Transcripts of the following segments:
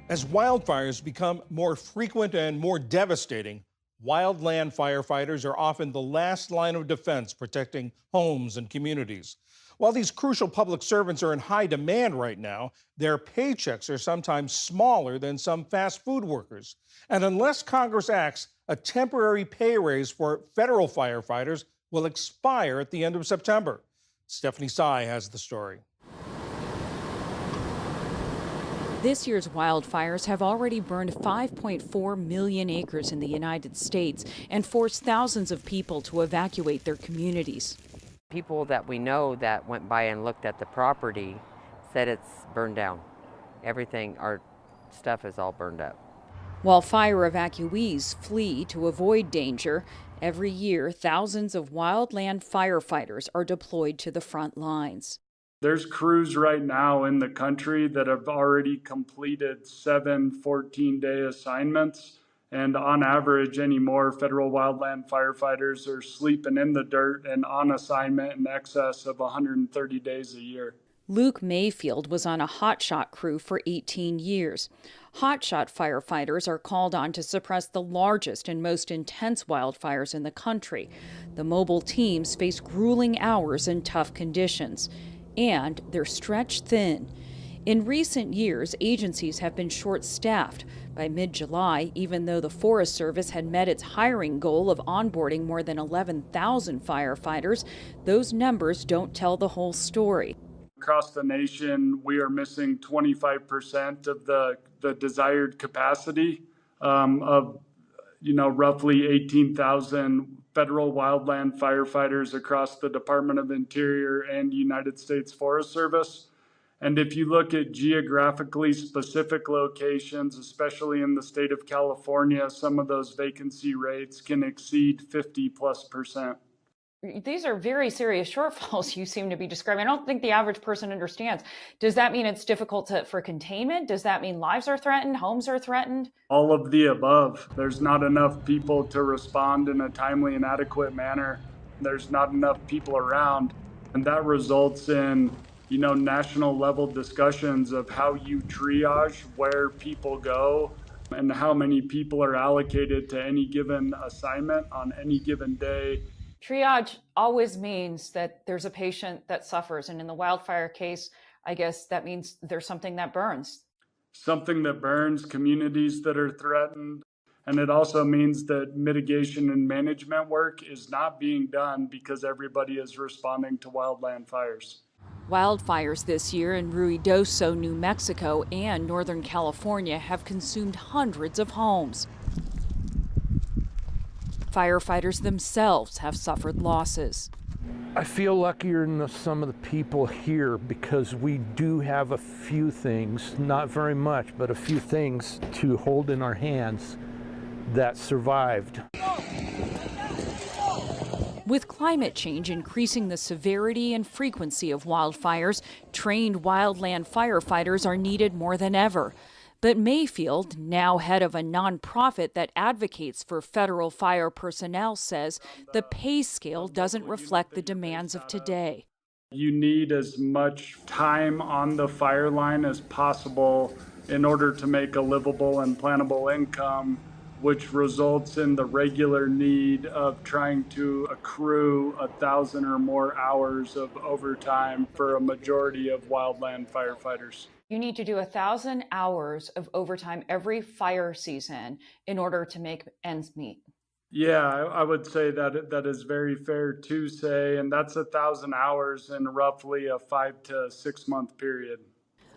As wildfires become more frequent and more devastating, wildland firefighters are often the last line of defense protecting homes and communities. While these crucial public servants are in high demand right now, their paychecks are sometimes smaller than some fast food workers. And unless Congress acts, a temporary pay raise for federal firefighters will expire at the end of September. Stephanie Sy has the story. This year's wildfires have already burned 5.4 million acres in the United States and forced thousands of people to evacuate their communities. People that we know that went by and looked at the property said it's burned down. Everything, our stuff is all burned up. While fire evacuees flee to avoid danger, every year thousands of wildland firefighters are deployed to the front lines. There's crews right now in the country that have already completed 7 14-day assignments. And on average anymore, federal wildland firefighters are sleeping in the dirt and on assignment in excess of 130 days a year. Luke Mayfield was on a hotshot crew for 18 years. Hotshot firefighters are called on to suppress the largest and most intense wildfires in the country. The mobile teams face grueling hours and tough conditions. And they're stretched thin. In recent years, agencies have been short-staffed. By mid-July, even though the Forest Service had met its hiring goal of onboarding more than 11,000 firefighters, those numbers don't tell the whole story. Across the nation, we are missing 25% of the desired capacity of roughly 18,000 federal wildland firefighters across the Department of Interior and United States Forest Service. And if you look at geographically specific locations, especially in the state of California, some of those vacancy rates can exceed 50+%. These are very serious shortfalls you seem to be describing. I don't think the average person understands. Does that mean it's difficult for containment? Does that mean lives are threatened, homes are threatened? All of the above. There's not enough people to respond in a timely and adequate manner. There's not enough people around. And that results in, national level discussions of how you triage where people go and how many people are allocated to any given assignment on any given day. Triage always means that there's a patient that suffers. And in the wildfire case, I guess that means there's something that burns. Something that burns, communities that are threatened. And it also means that mitigation and management work is not being done because everybody is responding to wildland fires. Wildfires this year in Ruidoso, New Mexico and Northern California have consumed hundreds of homes. Firefighters themselves have suffered losses. I feel luckier than some of the people here because we do have a few things, not very much, but a few things to hold in our hands that survived. With climate change increasing the severity and frequency of wildfires, trained wildland firefighters are needed more than ever. But Mayfield, now head of a nonprofit that advocates for federal fire personnel, says the pay scale doesn't reflect the demands of today. You need as much time on the fire line as possible in order to make a livable and plannable income, which results in the regular need of trying to accrue 1,000 or more hours of overtime for a majority of wildland firefighters. You need to do 1,000 hours of overtime every fire season in order to make ends meet. Yeah, I would say that is very fair to say, and that's 1,000 hours in roughly a 5 to 6 month period.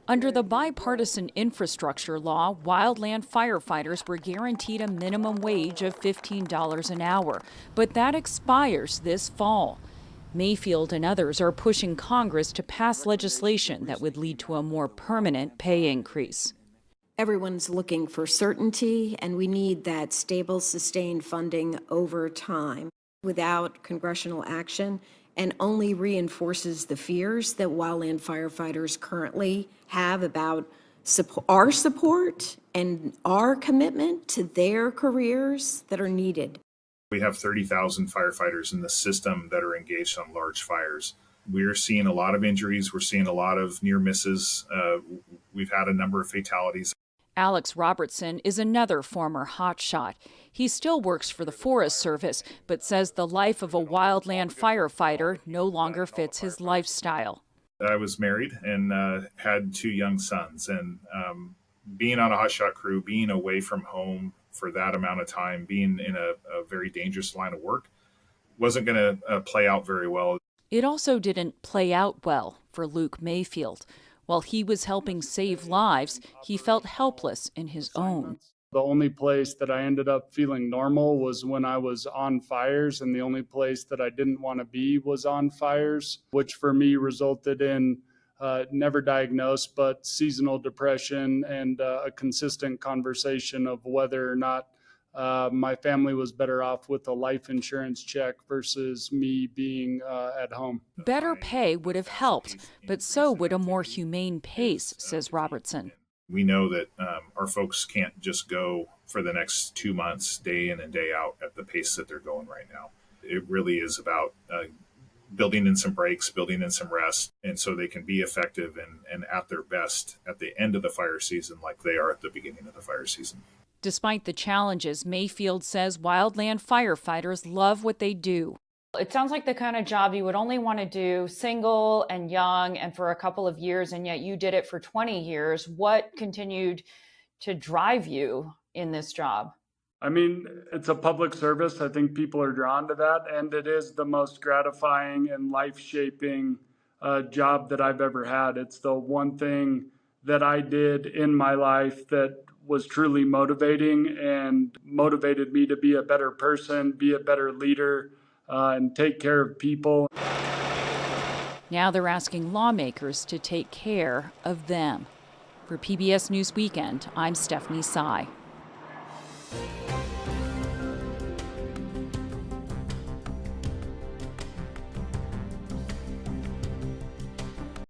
Under the bipartisan infrastructure law, wildland firefighters were guaranteed a minimum wage of $15 an hour, but that expires this fall. Mayfield and others are pushing Congress to pass legislation that would lead to a more permanent pay increase. Everyone's looking for certainty, and we need that stable, sustained funding over time. Without congressional action, and only reinforces the fears that wildland firefighters currently have about our support and our commitment to their careers that are needed. We have 30,000 firefighters in the system that are engaged on large fires. We're seeing a lot of injuries. We're seeing a lot of near misses. We've had a number of fatalities. Alex Robertson is another former hotshot. He still works for the Forest Service, but says the life of a wildland firefighter no longer fits his lifestyle. I was married and had 2 young sons, and being on a hotshot crew, being away from home for that amount of time, being in a very dangerous line of work, wasn't going to play out very well. It also didn't play out well for Luke Mayfield. While he was helping save lives, he felt helpless in his own. The only place that I ended up feeling normal was when I was on fires, and the only place that I didn't want to be was on fires, which for me resulted in never diagnosed, but seasonal depression and a consistent conversation of whether or not my family was better off with a life insurance check versus me being at home. Better pay would have helped, but so would a more humane pace, says Robertson. We know that our folks can't just go for the next 2 months, day in and day out, at the pace that they're going right now. It really is about building in some breaks, building in some rest, and so they can be effective and at their best at the end of the fire season like they are at the beginning of the fire season. Despite the challenges, Mayfield says wildland firefighters love what they do. It sounds like the kind of job you would only want to do single and young and for a couple of years, and yet you did it for 20 years. What continued to drive you in this job? I mean, it's a public service. I think people are drawn to that, and it is the most gratifying and life-shaping job that I've ever had. It's the one thing that I did in my life that was truly motivating and motivated me to be a better person, be a better leader, and take care of people. Now they're asking lawmakers to take care of them. For PBS News Weekend, I'm Stephanie Sy.